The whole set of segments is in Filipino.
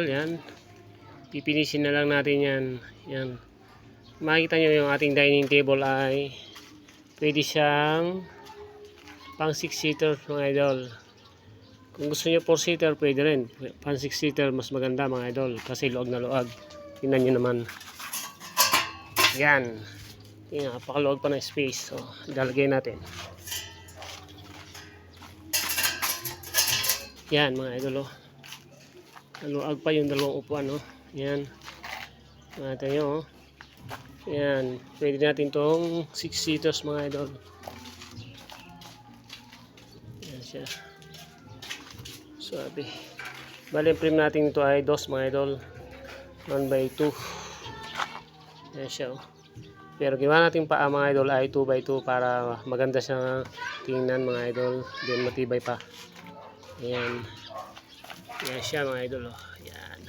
yan. Pipinisin na lang natin yan. Yan. Makikita nyo yung ating dining table ay pwede siyang pang 6-seater mga idol. Kung gusto nyo 4-seater pwede rin. Pang 6-seater mas maganda mga idol. Kasi luwag na luwag. Tingnan nyo naman. Yan. Tingnan, napakaluwag pa ng space. So, ilalagay natin. Yan mga idol. Luwag pa yung dalawang upuan. Yan. Nakita nyo. Yan. Pwede natin tong 6-seaters mga idol. Yan siya. Sabi. Bali, frame natin ito ay 2 mga idol. 1x2. Yan siya. Pero ginawa natin pa mga idol ay 2x2 para maganda siyang tingnan mga idol. Then matibay pa. Ayan. Yan siya mga idol. Yan.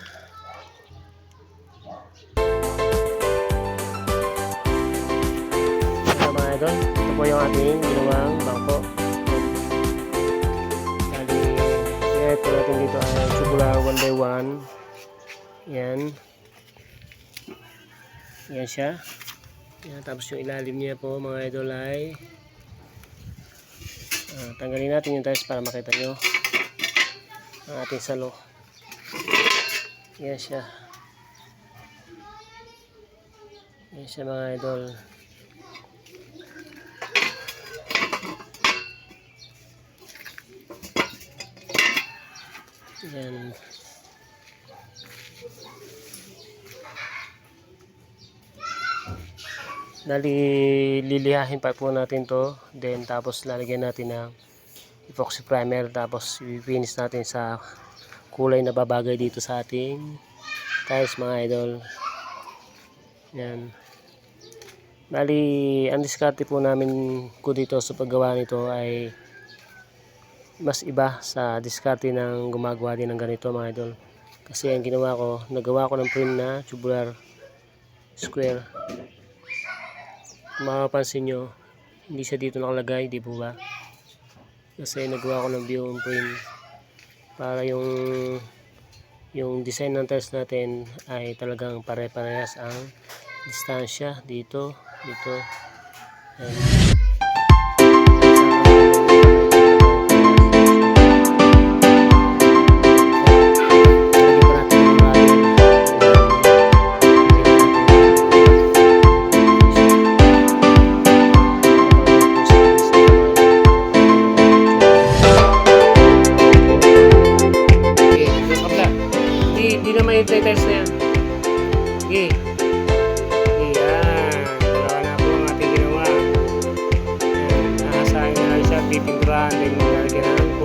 So mga idol, ito po yung ating ginawang bangko. Bali, ito natin dito ay tubular 1x1. Yan. Yan siya. Yan, tapos yung ilalim niya po mga idol ay tanggalin natin yung tiles para makita nyo ang ating salo. Yan siya. Yan siya mga idol. Yan. Lilihahin pa po natin to, then tapos lalagyan natin ng epoxy primer, tapos i-finish natin sa kulay na babagay dito sa ating tiles mga idol. Yan. Bali, ang diskarte po namin ko dito sa paggawa nito ay mas iba sa diskarte ng gumagawa din ng ganito mga idol. Kasi ang ginawa ko, nagawa ko ng frame na tubular square. Kung makapansin nyo, hindi siya dito nakalagay, di po ba? Kasi nagawa ko ng view on frame para yung design ng tiles natin ay talagang pare-parehas ang distansya dito. Ayan. Hindi na may tiles na yan. Okay. Ayan. Dalawa na po ang ating ginawa. Ayan. Nakasahin na lang siya. Pipinturahan din mo lalagyan ng